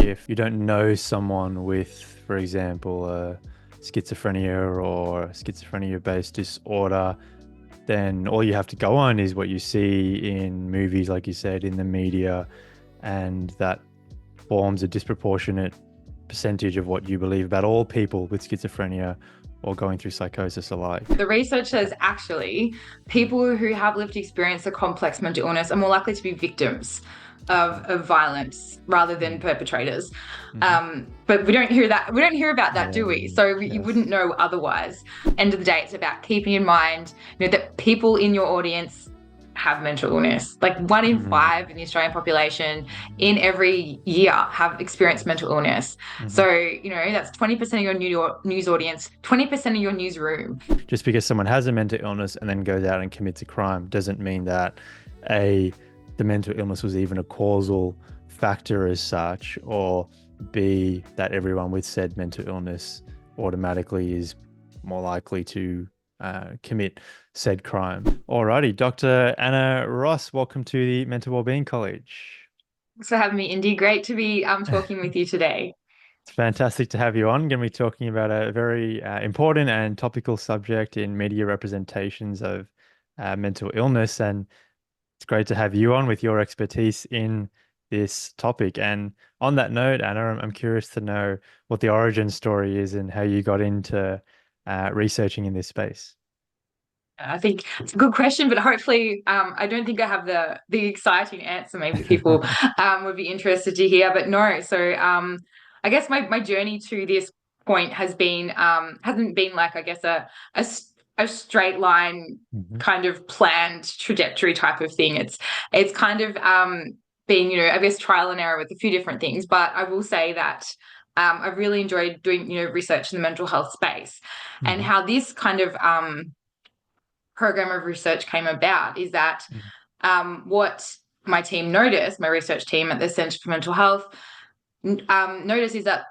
if you don't know someone with, for example, schizophrenia or schizophrenia-based disorder, then all you have to go on is what you see in movies, like you said, in the media, and that forms a disproportionate percentage of what you believe about all people with schizophrenia or going through psychosis alike. The research says actually people who have lived experience of complex mental illness are more likely to be victims of violence rather than perpetrators. But we don't hear that. We don't hear about that, do we? So you wouldn't know otherwise. End of the day, it's about keeping in mind, that people in your audience have mental illness. Like 1 in 5 in the Australian population in every year have experienced mental illness. So, that's 20% of your news audience, 20% of your newsroom. Just because someone has a mental illness and then goes out and commits a crime doesn't mean that the mental illness was even a causal factor as such, or B, that everyone with said mental illness automatically is more likely to commit said crime. Alrighty, Dr. Anna Ross, welcome to the Mental Wellbeing College. Thanks for having me, Indy. Great to be talking with you today. It's fantastic to have you on. Going to be talking about a very important and topical subject in media representations of mental illness, and it's great to have you on with your expertise in this topic. And on that note, Anna, I'm curious to know what the origin story is and how you got into researching in this space. I think it's a good question, but hopefully I don't think I have the exciting answer. Maybe people would be interested to hear, but no. So I guess my journey to this point has been hasn't been like, I guess, a straight line kind of planned trajectory type of thing. It's kind of been, I guess, trial and error with a few different things. But I will say that I've really enjoyed doing, research in the mental health space, and how this kind of program of research came about is that what my team noticed, my research team at the Centre for Mental Health noticed is that,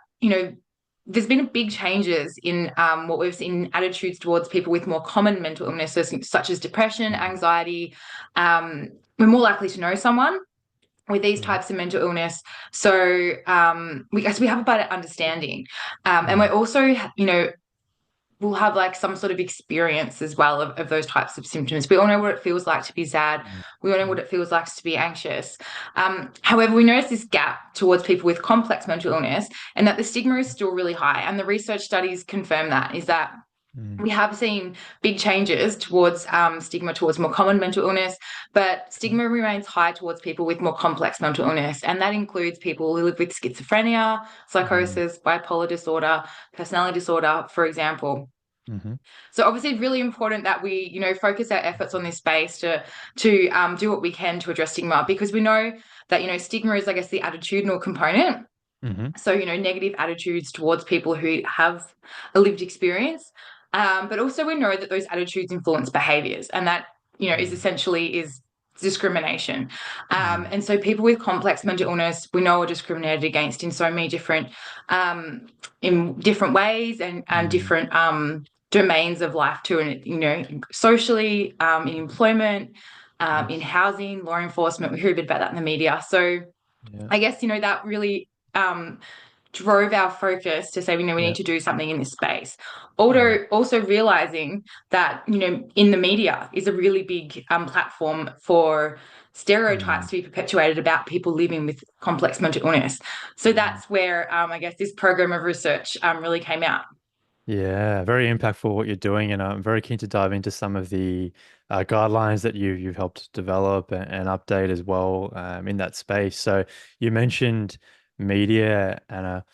there's been big changes in what we've seen in attitudes towards people with more common mental illnesses, such as depression, anxiety. We're more likely to know someone with these types of mental illness. So we have a better understanding. And we're also, we'll have like some sort of experience as well of those types of symptoms. We all know what it feels like to be sad. We all know what it feels like to be anxious. However, we notice this gap towards people with complex mental illness, and that the stigma is still really high. And the research studies confirm that, is that we have seen big changes towards stigma towards more common mental illness, but stigma remains high towards people with more complex mental illness. And that includes people who live with schizophrenia, psychosis, bipolar disorder, personality disorder, for example. So obviously it's really important that we, focus our efforts on this space to do what we can to address stigma, because we know that, stigma is, I guess, the attitudinal component. So, negative attitudes towards people who have a lived experience. But also we know that those attitudes influence behaviors, and that, is essentially discrimination. And so people with complex mental illness, we know, are discriminated against in so many different ways and different domains of life too. And, socially, in employment, in housing, law enforcement, we hear a bit about that in the media. So I guess, that really drove our focus to say, we need to do something in this space. Also realizing that, in the media is a really big platform for stereotypes to be perpetuated about people living with complex mental illness. So that's where, I guess, this program of research really came out. Yeah, very impactful what you're doing, and I'm very keen to dive into some of the guidelines that you've helped develop and update as well in that space. So you mentioned media, Anna.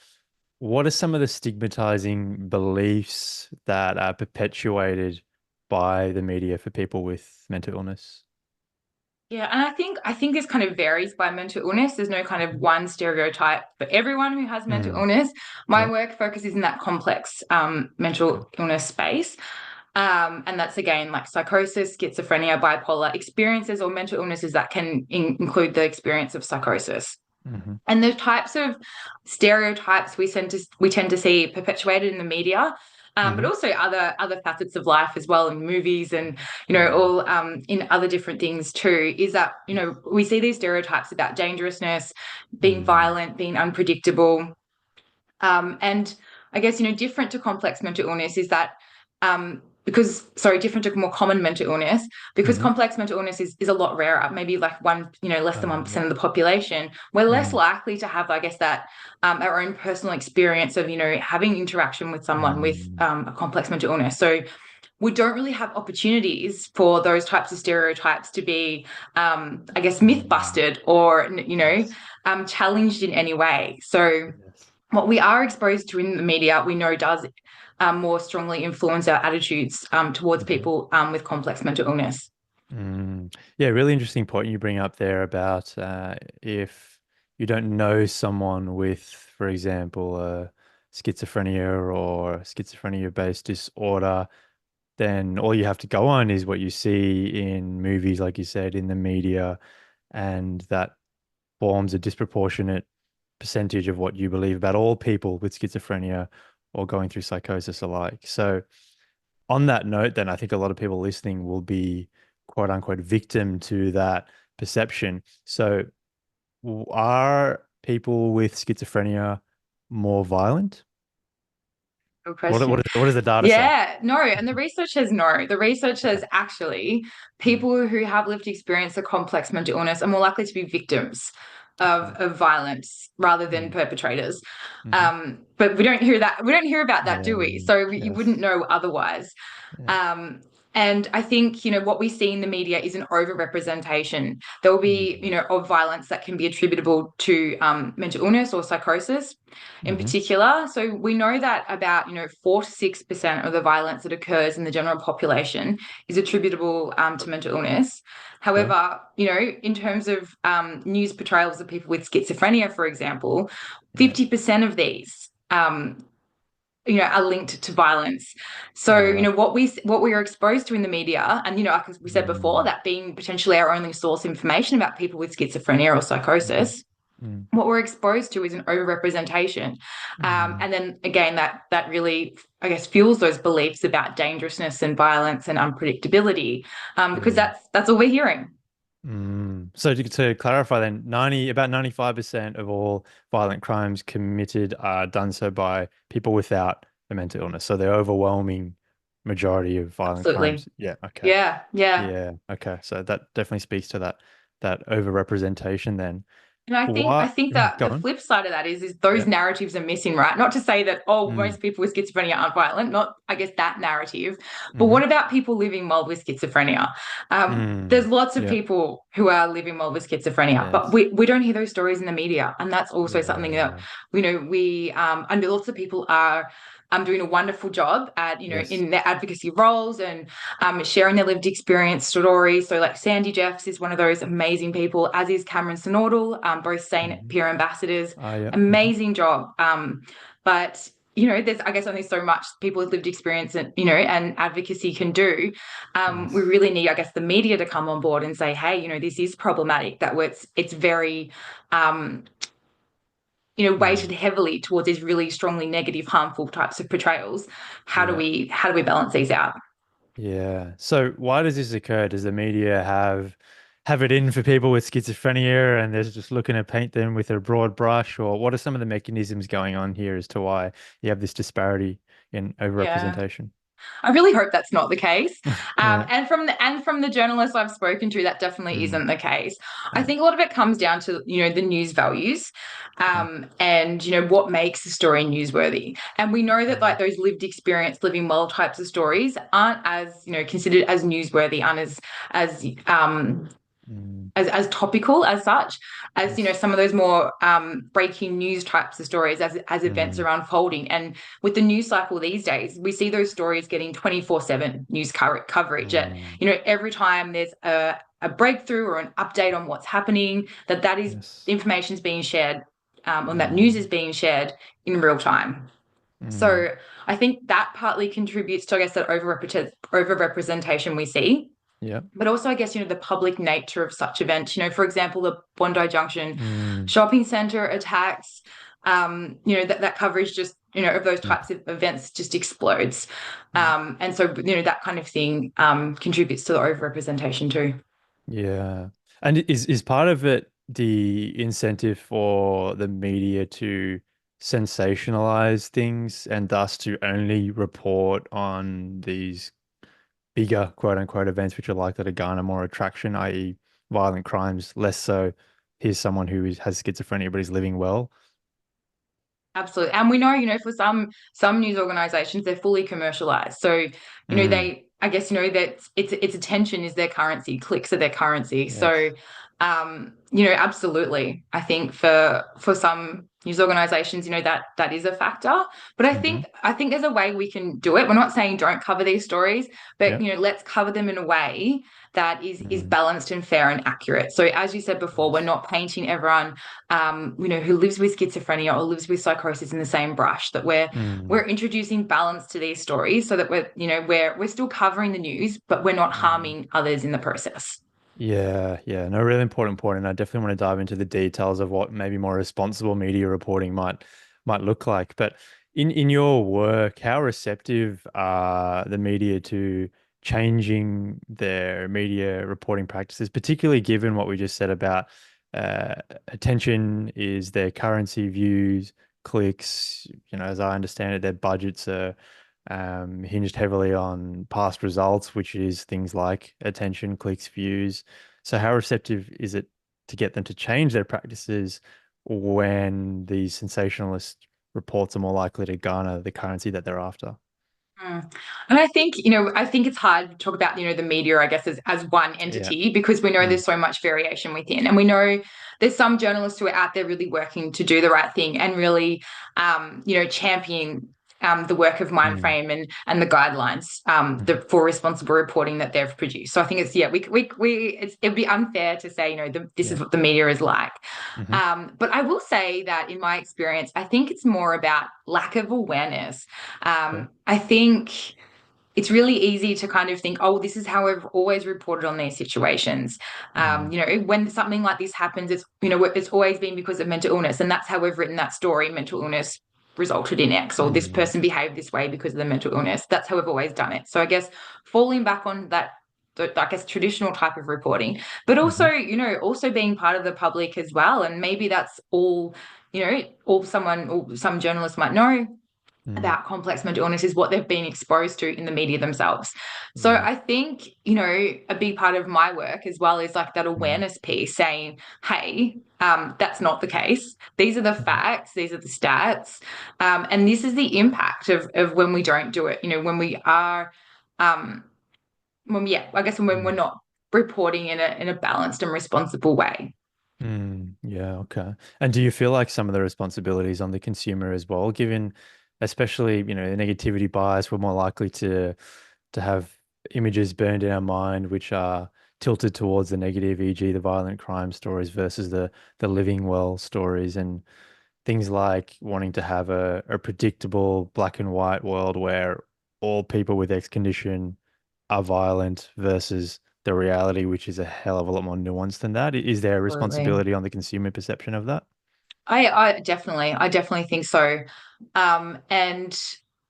What are some of the stigmatizing beliefs that are perpetuated by the media for people with mental illness? Yeah, and I think this kind of varies by mental illness. There's no kind of one stereotype for everyone who has mental illness. My work focuses in that complex mental illness space. And that's, again, like psychosis, schizophrenia, bipolar experiences, or mental illnesses that can include the experience of psychosis. And the types of stereotypes we tend to see perpetuated in the media but also other facets of life as well, in movies and, Mm. all in other different things too, is that, we see these stereotypes about dangerousness, being Mm. violent, being unpredictable. And I guess, different to complex mental illness is that, different to more common mental illness, because Mm-hmm. complex mental illness is a lot rarer, maybe like less than Yeah. 1% of the population. We're less Mm. likely to have, I guess, that our own personal experience of, having interaction with someone with Mm. a complex mental illness. So we don't really have opportunities for those types of stereotypes to be, I guess, myth Mm. busted or, Yes. challenged in any way. So Yes. what we are exposed to in the media, we know does more strongly influence our attitudes towards Mm-hmm. people with complex mental illness. Mm. Yeah, really interesting point you bring up there about if you don't know someone with, for example, schizophrenia or schizophrenia-based disorder, then all you have to go on is what you see in movies, like you said, in the media, and that forms a disproportionate percentage of what you believe about all people with schizophrenia or going through psychosis alike. So, on that note, then I think a lot of people listening will be quote unquote victim to that perception. So, are people with schizophrenia more violent? Good What question. what does the data say? Yeah, no, and the research says no. The research Okay. says actually Mm. people who have lived experience of complex mental illness are more likely to be victims Okay. of violence rather than Mm. perpetrators. Hmm. But we don't hear that. We don't hear about that, Yeah. do we? So you wouldn't Yes. know otherwise. Yeah. Um, and I think, what we see in the media is an overrepresentation. There will be, Mm. of violence that can be attributable to mental illness or psychosis in Mm-hmm. particular. So we know that about, 4 to 6% of the violence that occurs in the general population is attributable to mental illness. Okay. However, in terms of news portrayals of people with schizophrenia, for example, Yeah. 50% of these are linked to violence. So, Oh, wow. what we are exposed to in the media, and like we said before, Mm. that being potentially our only source of information about people with schizophrenia or Mm-hmm. psychosis, Mm. what we're exposed to is an overrepresentation. Mm. And then again, that really, I guess, fuels those beliefs about dangerousness and violence and unpredictability, because Mm. that's all we're hearing. Mm. So to clarify then, about 95% of all violent crimes committed are done so by people without a mental illness. So the overwhelming majority of violent Absolutely. crimes. Yeah, okay. Yeah, yeah. Yeah, okay. So that definitely speaks to that overrepresentation then. And I think that Go the on. flip side of that is those Yeah. narratives are missing, right? Not to say that, oh, Mm. most people with schizophrenia aren't violent, not, I guess, that narrative. But Mm-hmm. what about people living well with schizophrenia? There's Mm. lots of Yeah. people who are living well with schizophrenia, but Yes. we don't hear those stories in the media. And that's also something that, Yeah. I know lots of people are doing a wonderful job at, Yes. in their advocacy roles and sharing their lived experience stories. So like Sandy Jeffs is one of those amazing people, as is Cameron Sonordal, both SANE Mm-hmm. peer ambassadors. Ah, yeah. Mm-hmm. Amazing job. But there's, I guess, only so much people with lived experience and, and advocacy can do. We Yes. really need, I guess, the media to come on board and say, hey, this is problematic, that it's very, um, weighted Mm. heavily towards these really strongly negative, harmful types of portrayals. Yeah. How do we balance these out? Yeah. So why does this occur? Does the media have it in for people with schizophrenia and they're just looking to paint them with a broad brush, or what are some of the mechanisms going on here as to why you have this disparity in Yeah. overrepresentation? I really hope that's not the case. Yeah. And from the journalists I've spoken to, that definitely Mm. isn't the case. I Yeah. think a lot of it comes down to, the news values, Okay. and what makes a story newsworthy. And we know that Mm. like those lived experience, living well types of stories aren't as, considered as newsworthy, aren't as um Mm. as topical as such as Yes. some of those more breaking news types of stories as events Mm. are unfolding. And with the news cycle these days, we see those stories getting 24/7 news coverage, and Mm. every time there's a breakthrough or an update on what's happening, that is Yes. information's being shared, and that news is Mm. being shared in real time. Mm. So I think that partly contributes to, I guess, that overrepresentation we see, Yeah. but also, I guess, the public nature of such events. For example, the Bondi Junction Mm. shopping centre attacks, that coverage just, of those Mm. types of events just explodes. And so, that kind of thing contributes to the overrepresentation too. Yeah. And is part of it the incentive for the media to sensationalize things and thus to only report on these bigger quote unquote events which are likely to garner more attraction, i.e., violent crimes, less so here's someone who has schizophrenia but is living well. Absolutely. And we know, for some news organizations, they're fully commercialized. So, Mm, they, I guess, that it's attention is their currency, clicks are their currency. So, yes. absolutely. I think for some news organizations, that is a factor. But Mm-hmm. I think there's a way we can do it. We're not saying don't cover these stories, but Yeah. let's cover them in a way that is Mm, balanced and fair and accurate. So as you said before, we're yes. not painting everyone who lives with schizophrenia or lives with psychosis in the same brush, that we're Mm, introducing balance to these stories so that we're still covering the news, but we're not mm. harming others in the process. Yeah, yeah. No, really important point. And I definitely want to dive into the details of what maybe more responsible media reporting might look like. But in your work, how receptive are the media to changing their media reporting practices, particularly given what we just said about uh, attention is their currency, views, clicks, as I understand it, their budgets are hinged heavily on past results, which is things like attention, clicks, views. So, how receptive is it to get them to change their practices when these sensationalist reports are more likely to garner the currency that they're after? Mm. And I think it's hard to talk about, the media, I guess, as one Yeah. entity because we know Mm. there's so much variation within. And we know there's some journalists who are out there really working to do the right thing and really, champion the work of Mm. Mindframe and the guidelines Mhm. for responsible reporting that they've produced. So I think it'd be unfair to say, this is Yeah. what the media is like. Hmm. But I will say that in my experience, I think it's more about lack of awareness. Okay. I think it's really easy to kind of think, oh, this is how we've always reported on these situations. Mm. When something like this happens, it's always been because of mental illness, and that's how we've written that story. Mental illness resulted in X, or this Mm. person behaved this way because of the mental illness. That's how we've always done it. So I guess falling back on that, I guess, traditional type of reporting, but also, Hmm. also being part of the public as well. And maybe that's all, all someone or some journalists might know Mm. about complex mental illness is what they've been exposed to in the media themselves. So Yeah. I think, a big part of my work as well is like that Mm. awareness piece saying, hey, that's not the case. These are the Mhm. facts, these are the stats. And this is the impact of when we don't do it, when we are, um, yeah, I guess when we're Mm. not reporting in a balanced and responsible way. Mm, yeah, okay. And do you feel like some of the responsibilities on the consumer as well, given especially, the negativity bias, we're more likely to have images burned in our mind which are tilted towards the negative, e.g., the violent crime stories versus the living well stories and things like wanting to have a predictable black and white world where all people with X condition are violent versus the reality, which is a hell of a lot more nuanced than that. Is there a Absolutely. responsibility on the consumer perception of that? I definitely think so. And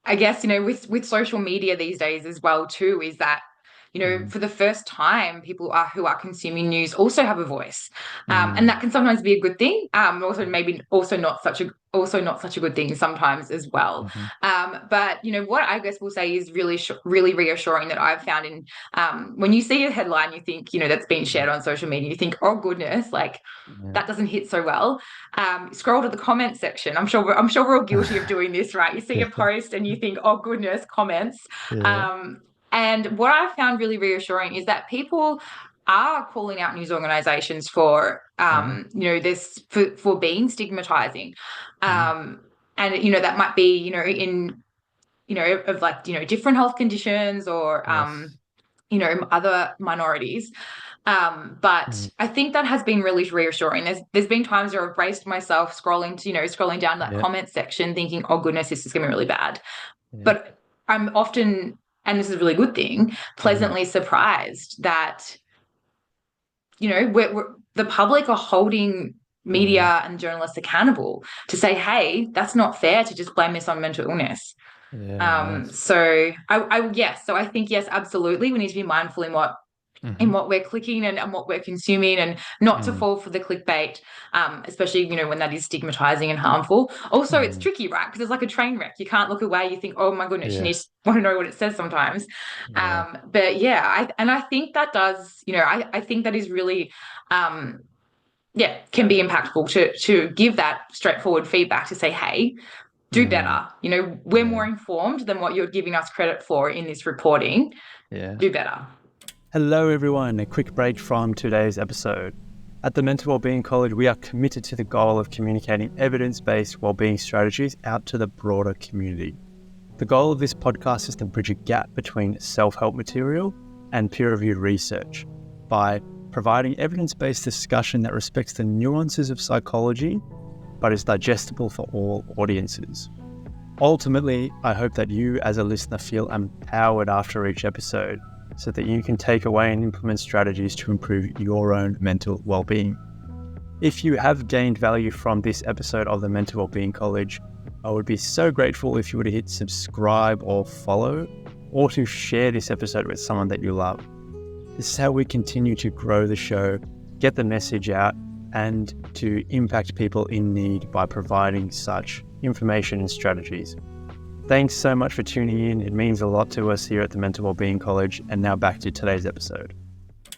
I guess, with social media these days as well too, is that, Mm, for the first time, people who are consuming news also have a voice. And mm, that can sometimes be a good thing. Also maybe also not such a good thing sometimes as well. mhm, But what I guess we'll say is really reassuring that I've found in when you see a headline, you think, that's been mm, shared on social media, you think, oh goodness, like yeah. that doesn't hit so well. Scroll to the comment section. I'm sure we're all guilty of doing this, right? You see a post and you think, oh goodness, comments. Yeah. Um, and what I found really reassuring is that people are calling out news organizations for Oh. this for being stigmatizing. Mm, Um, and that might be, in of like, different health conditions or yes. other minorities. But Mm, I think that has been really reassuring. There's been times where I've braced myself scrolling down that yeah. comment section, thinking, "Oh goodness, this is going to be really bad." Yeah. But I'm often, and this is a really good thing, Mm, pleasantly surprised that the public are holding Yeah. media and journalists accountable to say, hey, that's not fair to just blame this on mental illness. Yeah. Nice. So I think, yes, absolutely. We need to be mindful in Mm-hmm. what we're clicking and what we're consuming, and not to Mm. fall for the clickbait, especially, when that is stigmatizing and harmful. Also, it's Mm. tricky, right? Because it's like a train wreck. You can't look away. You think, oh my goodness, you Yeah. need to want to know what it says sometimes. Yeah. But yeah, I think that does, I think that is really, yeah, can be impactful to give that straightforward feedback to say, hey, do Mm. better. We're Yeah. more informed than what you're giving us credit for in this reporting. Yeah. Do better. Hello, everyone. A quick break from today's episode. At the Mental Wellbeing College, we are committed to the goal of communicating evidence-based wellbeing strategies out to the broader community. The goal of this podcast is to bridge a gap between self-help material and peer-reviewed research by providing evidence-based discussion that respects the nuances of psychology but is digestible for all audiences. Ultimately, I hope that you as a listener feel empowered after each episode so that you can take away and implement strategies to improve your own mental well-being. If you have gained value from this episode of the Mental Wellbeing College, I would be so grateful if you were to hit subscribe or follow, or to share this episode with someone that you love. This is how we continue to grow the show, get the message out, and to impact people in need by providing such information and strategies. Thanks so much for tuning in. It means a lot to us here at the Mental Wellbeing College. And now back to today's episode.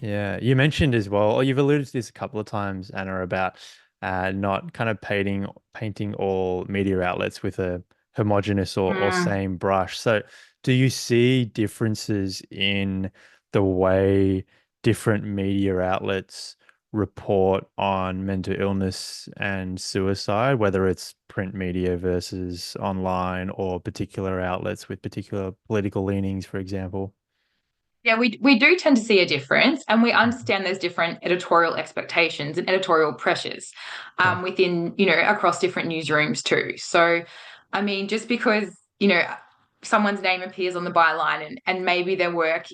Yeah, you mentioned as well, or you've alluded to this a couple of times, Anna, about not kind of painting all media outlets with a homogenous or Mm. same brush. So do you see differences in the way different media outlets report on mental illness and suicide, whether it's print media versus online or particular outlets with particular political leanings, for example? Yeah, we do tend to see a difference, and we Mhm. understand there's different editorial expectations and editorial pressures Okay. within, across different newsrooms too. So, I mean, just because, someone's name appears on the byline, and maybe their work,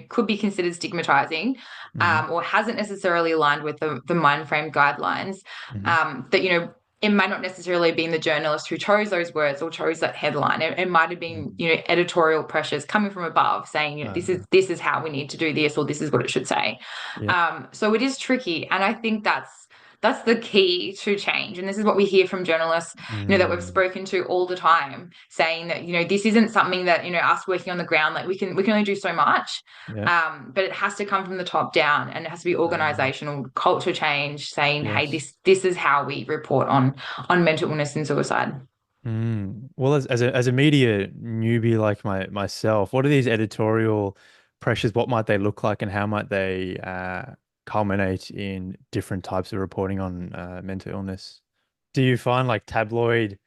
could be considered stigmatizing, Hmm. or hasn't necessarily aligned with the mind frame guidelines, Hmm. that, it might not necessarily be the journalist who chose those words or chose that headline. It might have been, Hmm. editorial pressures coming from above saying, this is how we need to do this, or this is what it should say. Yeah. So it is tricky, and I think that's the key to change. And this is what we hear from journalists, that we've Mm. spoken to all the time, saying that, this isn't something that, us working on the ground, like we can only do so much. Yeah. But it has to come from the top down, and it has to be Uh, organizational culture change, saying, hey, yes. this is how we report on mental illness and suicide. Well, as a media newbie like myself, what are these editorial pressures? What might they look like, and how might they culminate in different types of reporting on mental illness? Do you find like tabloid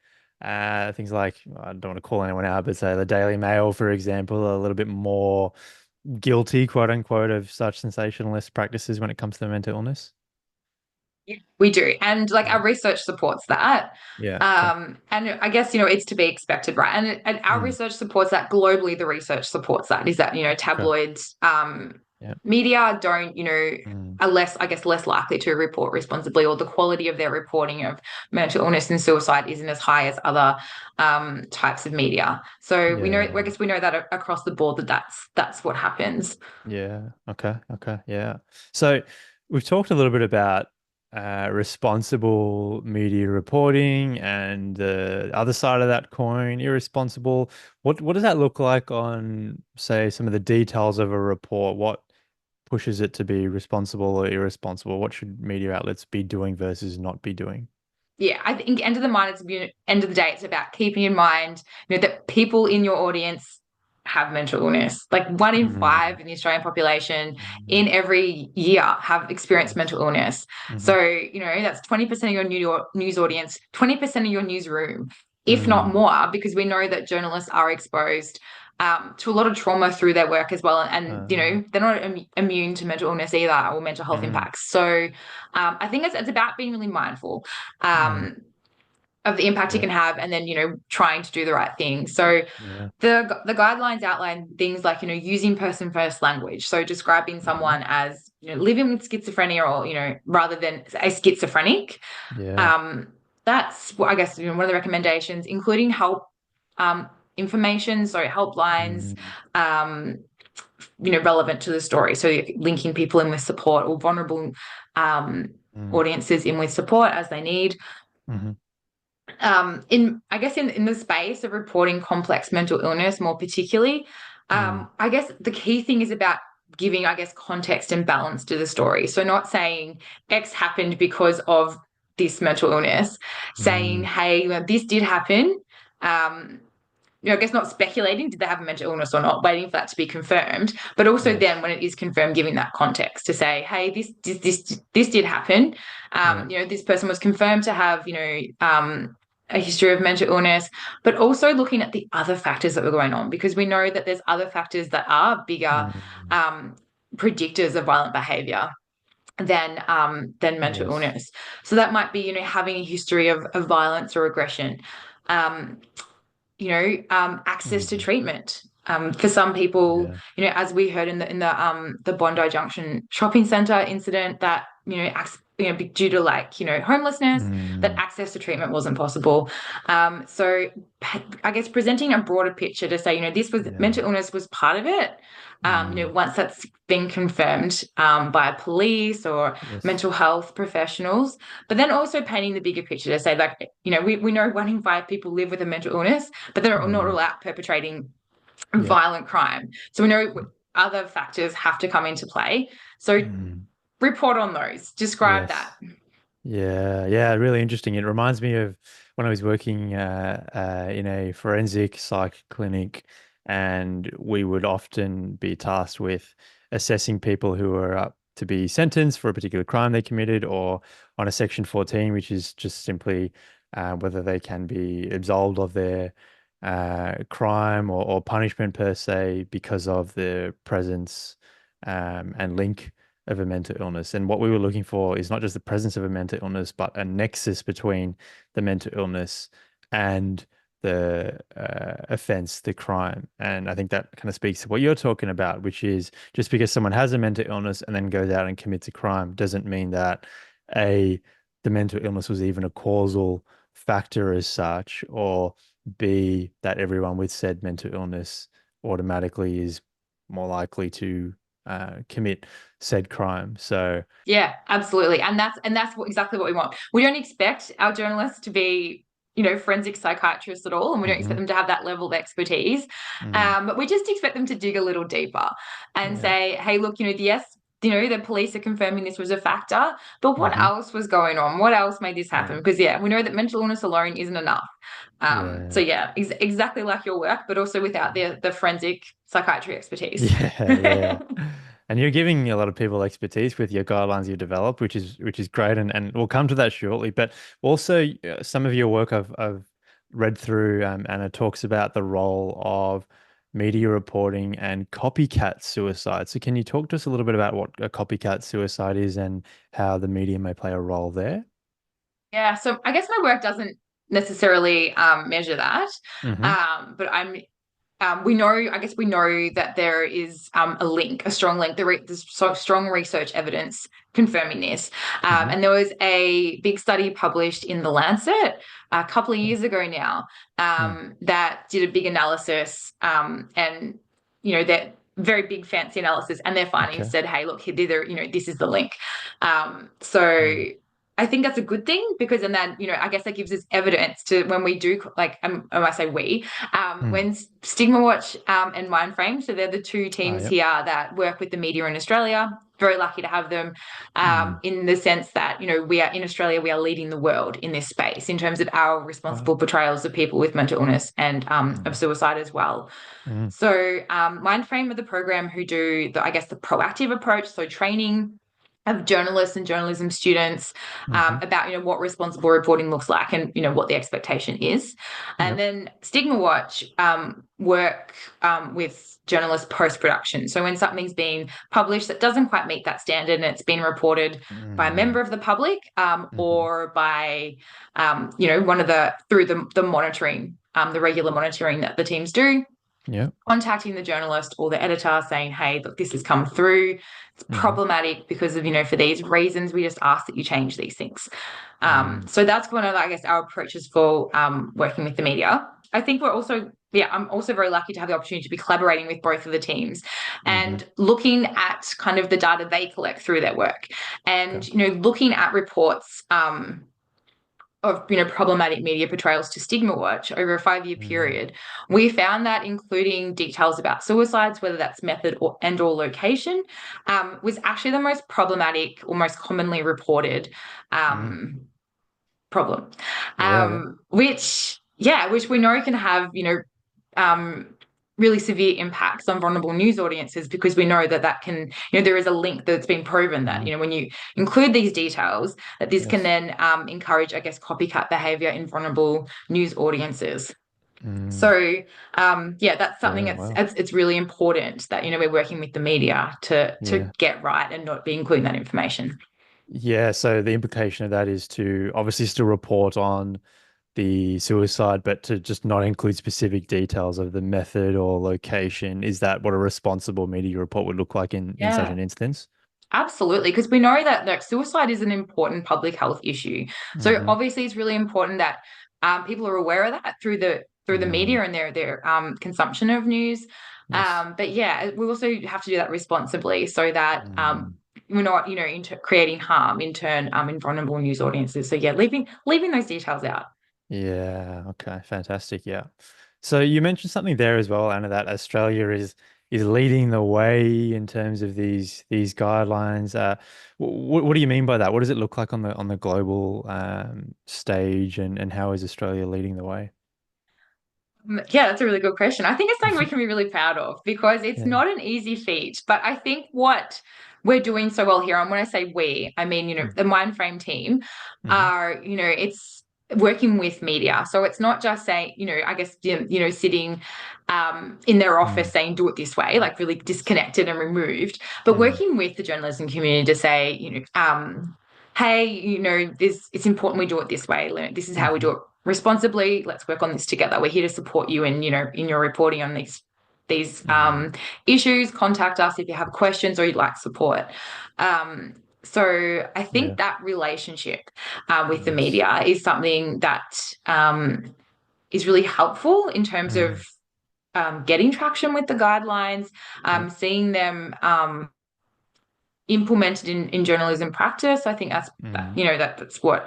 things like, I don't want to call anyone out, but say the Daily Mail, for example, a little bit more guilty, quote unquote, of such sensationalist practices when it comes to mental illness? Yeah, we do. And like Yeah. our research supports that. Yeah. Okay. And I guess, it's to be expected, right? And our Mm. research supports that. Globally, the research supports that, is that, Okay. tabloids, Yeah. media don't, Mm. are less, I guess, less likely to report responsibly, or the quality of their reporting of mental illness and suicide isn't as high as other types of media. So we know, I Yeah. guess we know that across the board, that's what happens. Yeah. Okay. Okay. Yeah. So we've talked a little bit about responsible media reporting and the other side of that coin, irresponsible. What does that look like on, say, some of the details of a report? What pushes it to be responsible or irresponsible? What should media outlets be doing versus not be doing? Yeah, I think end of the mind, end of the day, it's about keeping in mind, that people in your audience have mental illness. Like one in Mm. five in the Australian population Mm. in every year have experienced Yes. mental illness. Hmm. So, that's 20% of your news audience, 20% of your newsroom, if not Mm. more, because we know that journalists are exposed to a lot of trauma through their work as well. And Uh, they're not immune to mental illness either, or mental health mm. impacts. So I think it's about being really mindful Mm. um, of the impact it Yeah. can have, and then, trying to do the right thing. So Yeah. the guidelines outline things like, using person first language. So describing Hmm. someone as, living with schizophrenia, or rather than a schizophrenic. Yeah. That's I guess one of the recommendations, including help information, so helplines, Mm, um, relevant to the story. So linking people in with support, or vulnerable mm, audiences in with support as they need. mm-hmm, In I guess in the space of reporting complex mental illness more particularly, mm, I guess the key thing is about giving, I guess, context and balance to the story. So not saying X happened because of this mental illness, saying, mm, hey, this did happen. Um, I guess not speculating, did they have a mental illness or not, waiting for that to be confirmed, but also then yes. when it is confirmed, giving that context to say, hey, this did happen. Yeah. This person was confirmed to have, a history of mental illness, but also looking at the other factors that were going on, because we know that there's other factors that are bigger Mm, predictors of violent behavior than mental yes. illness. So that might be, having a history of violence or aggression. Um, access to Mm, treatment. For some people, yeah. as we heard in the Bondi Junction shopping centre incident, that due to homelessness, that Mm, access to treatment wasn't possible. So I guess presenting a broader picture to say, this was yeah. mental illness was part of it. Mm, Once that's been confirmed by police or yes. mental health professionals, but then also painting the bigger picture to say, like, we know 1 in 5 people live with a mental illness, but they're not Mm, all out perpetrating yeah. violent crime. So we know other factors have to come into play. So Mm, report on those, describe that. yes. Yeah, yeah, really interesting. It reminds me of when I was working in a forensic psych clinic, and we would often be tasked with assessing people who are up to be sentenced for a particular crime they committed, or on a Section 14, which is just simply whether they can be absolved of their crime or punishment per se because of the presence and link of a mental illness. And what we were looking for is not just the presence of a mental illness, but a nexus between the mental illness and the offense, the crime. And I think that kind of speaks to what you're talking about, which is just because someone has a mental illness and then goes out and commits a crime doesn't mean that A, the mental illness was even a causal factor as such, or B, that everyone with said mental illness automatically is more likely to commit said crime. So, Yeah, absolutely. And that's exactly what we want. We don't expect our journalists to be, forensic psychiatrists at all, and we don't expect mhm, them to have that level of expertise. mm, But we just expect them to dig a little deeper and yeah, say, hey, look, yes, the police are confirming this was a factor, but what hmm, else was going on? What else made this yeah, happen? Because yeah, we know that mental illness alone isn't enough. So yeah, yeah, exactly like your work, but also without the forensic psychiatry expertise. yeah, yeah. And you're giving a lot of people expertise with your guidelines you developed, which is great, and we'll come to that shortly. But also, some of your work I've read through, and it talks about the role of media reporting and copycat suicide. So, can you talk to us a little bit about what a copycat suicide is and how the media may play a role there? Yeah, so I guess my work doesn't necessarily measure that, Mm-hmm. but I guess we know that there is a link, a strong link. There's so strong research evidence confirming this. Mm-hmm. And there was a big study published in The Lancet a couple of years ago now, Mm, that did a big analysis, and that very big fancy analysis, and their findings okay. said, hey, look, here, this is the link. So Mm, I think that's a good thing, because then that, I guess that gives us evidence to when we do, like, I say we, mm. when StigmaWatch and Mindframe, so they're the two Ah, teams yep. here that work with the media in Australia. Very lucky to have them, Mm, in the sense that, we are in Australia, we are leading the world in this space in terms of our right. responsible portrayals of people with mental illness and of Mm, suicide as well. mm, So Mindframe are the program who do I guess the proactive approach, so training of journalists and journalism students, mm-hmm. about what responsible reporting looks like, and what the expectation is. And Yep. then StigmaWatch work with journalists post production. So when something's been published that doesn't quite meet that standard, and it's been reported by a Mm, member of the public, mm-hmm. or by one of through the monitoring, the regular monitoring that the teams do. Yeah. contacting the journalist or the editor saying, hey, look, this has come through. It's Mm-hmm. problematic because of, for these reasons, we just ask that you change these things. Mm. So that's one of, I guess, our approaches for working with the media. I think we're also, I'm also very lucky to have the opportunity to be collaborating with both of the teams Mm-hmm. and looking at kind of the data they collect through their work Okay. and, looking at reports of problematic media portrayals to StigmaWatch over a 5-year Mm. period, we found that including details about suicides, whether that's method or location, was actually the most problematic or most commonly reported Mm. problem, Yeah. Yeah. which we know can have um, really severe impacts on vulnerable news audiences, because we know that can, there is a link that's been proven that, Mm-hmm. when you include these details, that this can Yes. then encourage, I guess, copycat behavior in vulnerable news audiences. Mm. So, that's something Yeah. that's Wow. it's really important that, we're working with the media to Yeah. get right and not be including that information. Yeah. So the implication of that is to obviously still report on the suicide, but to just not include specific details of the method or location. Is that what a responsible media report would look like in such Yeah. an instance? Absolutely, because we know that suicide is an important public health issue. So Mm-hmm. obviously, it's really important that people are aware of that through the Mm. media and their consumption of news. Yes. But yeah, we also have to do that responsibly so that Mm. we're not, creating harm in turn in vulnerable news audiences. So yeah, leaving those details out. Yeah. Okay. Fantastic. Yeah. So you mentioned something there as well, Anna, that Australia is leading the way in terms of these guidelines. What do you mean by that? What does it look like on the global stage, and how is Australia leading the way? Yeah, that's a really good question. I think it's something we can be really proud of because it's Yeah. not an easy feat. But I think what we're doing so well here, and when I say we, I mean, Mm. the Mindframe team Mm-hmm. are, it's working with media. So it's not just saying, I guess, sitting in their office Mm. saying, do it this way, like really Yes. disconnected and removed, but Mm. working with the journalism community to say, hey, this it's important we do it this way. This is how we Mm-hmm. do it responsibly. Let's work on this together. We're here to support you in, in your reporting on these Mm. issues. Contact us if you have questions or you'd like support. So I Yeah. think that relationship with the Yes. media is something that is really helpful in terms of Mm. getting traction with the guidelines, Yep. seeing them implemented in journalism practice. I think Mm. that's what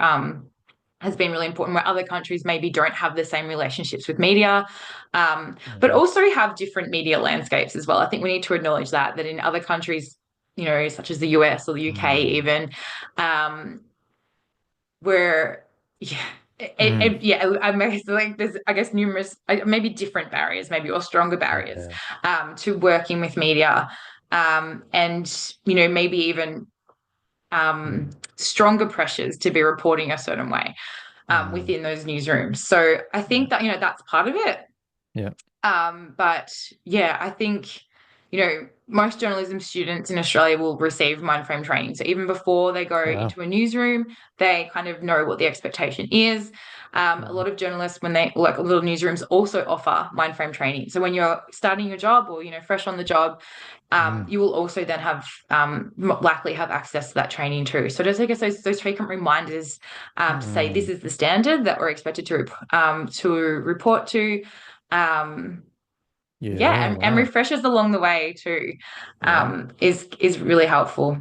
has been really important, where other countries maybe don't have the same relationships with media, but Mm-hmm. also have different media landscapes as well. I think we need to acknowledge that in other countries, such as the US or the UK Mm. even, um, where yeah. Mm. I mean, so like there's, I guess, numerous, maybe different barriers, maybe or stronger barriers Yeah. to working with media, and maybe even Mm. stronger pressures to be reporting a certain way Mm. within those newsrooms. So I Yeah. think that that's part of it. Yeah. But yeah, I think, most journalism students in Australia will receive Mindframe training. So even before they go Wow. into a newsroom, they kind of know what the expectation is. A Mm. lot of journalists, when they like little newsrooms, also offer Mindframe training. So when you're starting your job or fresh on the job, Mm. you will also then have likely have access to that training too. So just, I guess, those frequent reminders to say this Mm. is the standard that we're expected to report to. Um, Yeah. yeah, and Wow. refreshers along the way too Yeah. is really helpful.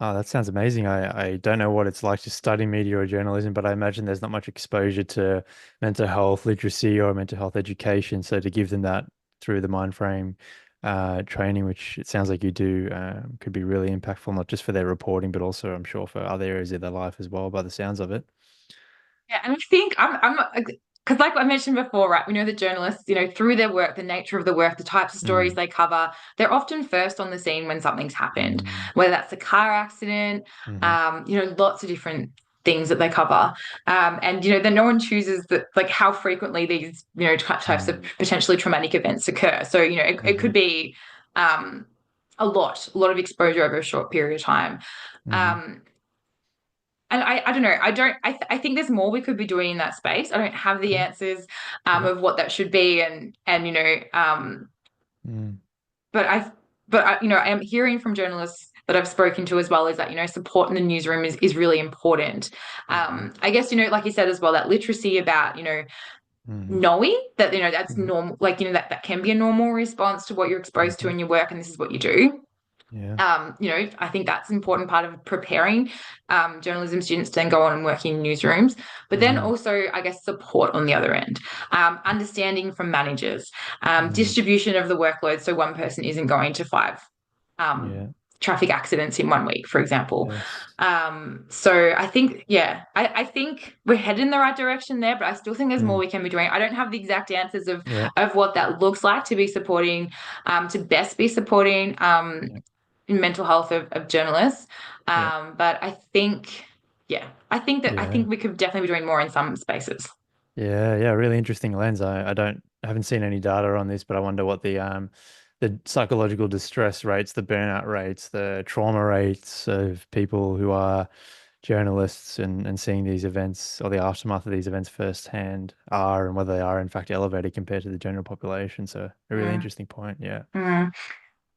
Oh, that sounds amazing. I don't know what it's like to study media or journalism, but I imagine there's not much exposure to mental health literacy or mental health education. So to give them that through the Mindframe training, which it sounds like you do, could be really impactful, not just for their reporting, but also I'm sure for other areas of their life as well, by the sounds of it. Yeah, and I think I'm because, like I mentioned before, right? We know that journalists, through their work, the nature of the work, the types of stories Mm. they cover, they're often first on the scene when something's happened, Mm. whether that's a car accident, Mm-hmm. lots of different things that they cover. And then no one chooses that, like how frequently these, types of Mm. potentially traumatic events occur. So, it Mm-hmm. could be a lot of exposure over a short period of time. Mm-hmm. Um, and I don't know. I think there's more we could be doing in that space. I don't have the Okay. answers Yeah. of what that should be, and Mm. but I am hearing from journalists that I've spoken to as well is that, support in the newsroom is really important. Yeah. I guess, like you said as well, that literacy about, Mm. knowing that, that's Yeah. normal, like, that can be a normal response to what you're exposed to Mhm. in your work, and this is what you do. Yeah. I think that's an important part of preparing journalism students to then go on and work in newsrooms. But then Mm. also, I guess, support on the other end, understanding from managers, Mm. distribution of the workload, so one person isn't going to five Yeah. traffic accidents in one week, for example. Yes. So I think, yeah, I think we're headed in the right direction there, but I still think there's more Mm. we can be doing. I don't have the exact answers of Yeah. what that looks like to be supporting, to best be supporting Yeah. in mental health of journalists. Yeah. But I Yeah. think we could definitely be doing more in some spaces. Yeah. Yeah. Really interesting lens. I haven't seen any data on this, but I wonder what the psychological distress rates, the burnout rates, the trauma rates of people who are journalists and seeing these events or the aftermath of these events firsthand are, and whether they are in fact elevated compared to the general population. So a really Mm, interesting point. Yeah. mm.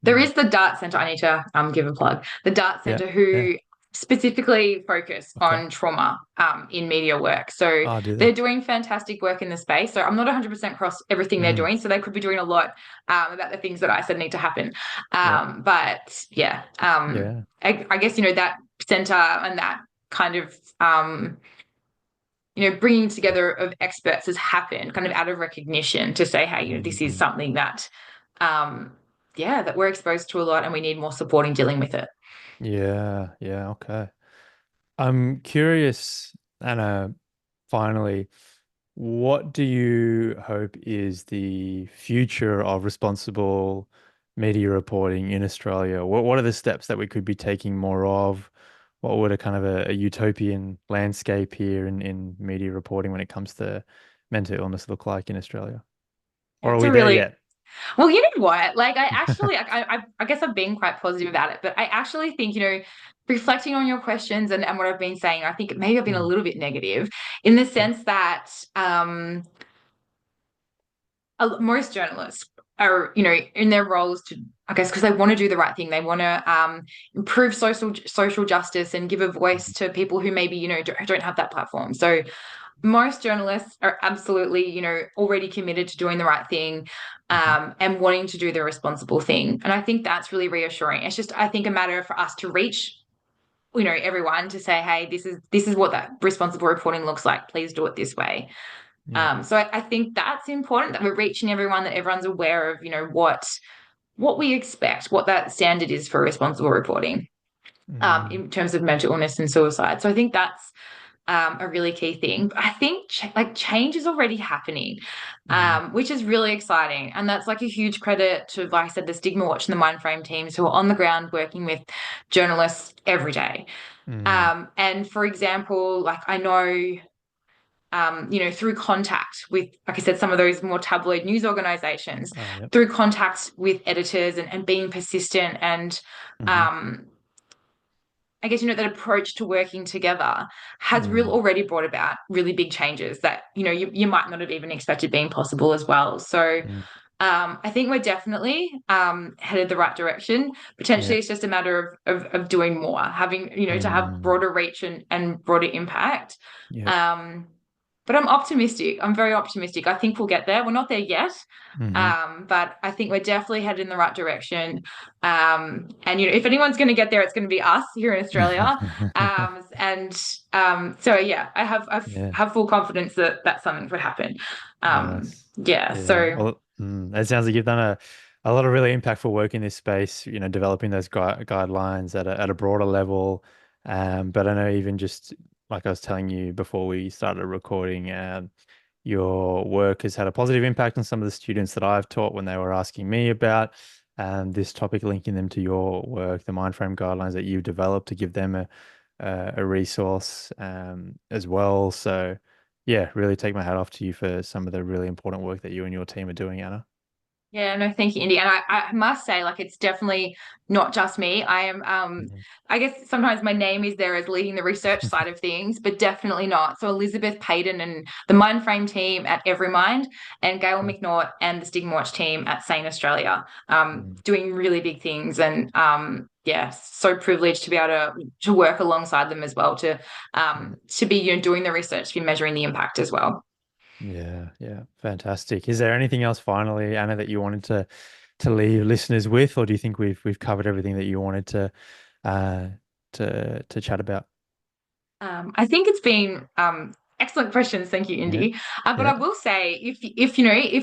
There Mm. is the Dart Centre. I need to give a plug. The Dart Yeah. Centre, Yeah. who specifically focus Okay. on trauma in media work. So Oh, do they're they? doing fantastic work in the space. So I'm not 100% across everything they're Mm. doing. So they could be doing a lot about the things that I said need to happen. Yeah. But yeah, Yeah. I guess, that centre and that kind of bringing together of experts has happened kind of out of recognition to say, hey, this is Mhm. something that, that we're exposed to a lot and we need more support in dealing with it. Yeah. Yeah. Okay. I'm curious, Anna, finally, what do you hope is the future of responsible media reporting in Australia? What are the steps that we could be taking more of? What would a kind of a utopian landscape here in media reporting when it comes to mental illness look like in Australia? Or are It's we a there really yet? Well, you know what? Like, I actually, I guess I've been quite positive about it, but I actually think, reflecting on your questions and what I've been saying, I think maybe I've been a Mm. little bit negative in the Okay. sense that most journalists are, in their roles to, I guess, because they want to do the right thing. They want to improve social justice and give a voice Mhm. to people who maybe, don't have that platform. So most journalists are absolutely, already committed to doing the right thing Mhm. and wanting to do the responsible thing. And I think that's really reassuring. It's just, I think, a matter for us to reach, everyone to say, hey, this is what that responsible reporting looks like. Please do it this way. Yeah. So I think that's important that we're reaching everyone, that everyone's aware of, what we expect, what that standard is for responsible reporting Mm. in terms of mental illness and suicide. So I think that's a really key thing. But I think change is already happening, Mm. which is really exciting. And that's like a huge credit to, like I said, the StigmaWatch and the Mindframe teams who are on the ground working with journalists every day. Mm. And for example, like I know, through contact with, like I said, some of those more tabloid news organizations, Oh, yep. through contact with editors and being persistent and Mhm. um, I guess, that approach to working together has Mm. already brought about really big changes that, you might not have even expected being possible as well. So Mm. I think we're definitely headed the right direction. Yeah. Potentially, it's just a matter of doing more, having, to have Mm. broader reach and broader impact. Yep. Um, but I'm optimistic. I'm very optimistic. I think we'll get there. We're not there yet, Mhm. but I think we're definitely headed in the right direction. And if anyone's going to get there, it's going to be us here in Australia. So yeah, Yeah. have full confidence that that's something that would happen. Nice. Yeah. Yeah. So Well, it sounds like you've done a lot of really impactful work in this space, developing those guidelines at a broader level. But I know even just like I was telling you before we started recording, your work has had a positive impact on some of the students that I've taught when they were asking me about this topic, linking them to your work, the Mindframe guidelines that you've developed to give them a resource as well. So, yeah, really take my hat off to you for some of the really important work that you and your team are doing, Anna. Yeah, no, thank you, Indy. And I must say, like, it's definitely not just me. I am, Mhm. I guess sometimes my name is there as leading the research side of things, but definitely not. So Elizabeth Payton and the Mindframe team at Everymind, and Gail Okay. McNaught and the StigmaWatch team at Sane Australia, Mm, doing really big things. And yeah, so privileged to be able to work alongside them as well, mm. to be, doing the research, to be measuring the impact as well. Yeah, yeah, fantastic. Is there anything else finally, Anna, that you wanted to leave listeners with, or do you think we've covered everything that you wanted uh to chat about? I think it's been excellent questions. Thank you, Yeah, Indy. But I yeah, will say, if if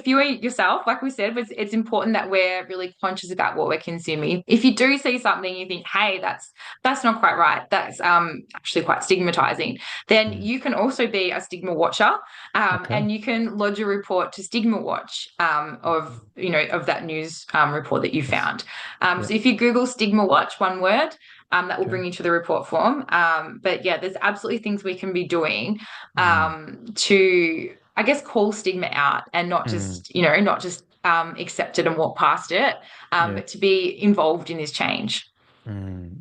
you are yourself, like we said, it's important that we're really conscious about what we're consuming. If you do see something, you think, hey, that's not quite right. That's actually quite stigmatizing. Then mm, you can also be a stigma watcher, okay, and you can lodge a report to StigmaWatch of of that news report that you yes, found. yeah, So if you Google StigmaWatch, one word, that will okay, bring you to the report form. But yeah, there's absolutely things we can be doing mm, to, I guess, call stigma out, and not mm, just, not just accept it and walk past it, yeah. but to be involved in this change.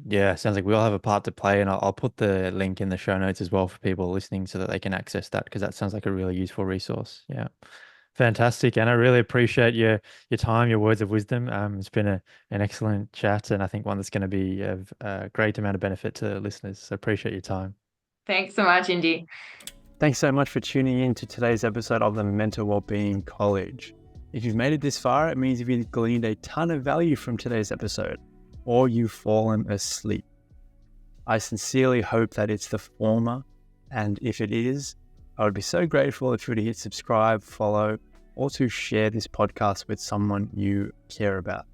Yeah, sounds like we all have a part to play, and I'll put the link in the show notes as well for people listening so that they can access that because that sounds like a really useful resource. Yeah, fantastic, and I really appreciate your time, your words of wisdom. It's been an excellent chat, and I think one that's going to be of a great amount of benefit to listeners. So appreciate your time. Thanks so much, Indy. Thanks so much for tuning in to today's episode of the Mental Wellbeing College. If you've made it this far, it means you've gleaned a ton of value from today's episode, or you've fallen asleep. I sincerely hope that it's the former, and if it is, I would be so grateful if you were to hit subscribe, follow, or to share this podcast with someone you care about.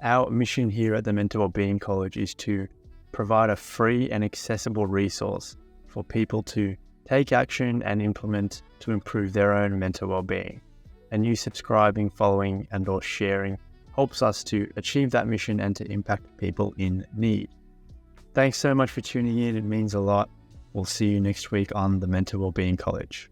Our mission here at the Mental Wellbeing College is to provide a free and accessible resource for people to take action and implement to improve their own mental well-being. And you subscribing, following, and or sharing helps us to achieve that mission and to impact people in need. Thanks so much for tuning in. It means a lot. We'll see you next week on the Mental Wellbeing College.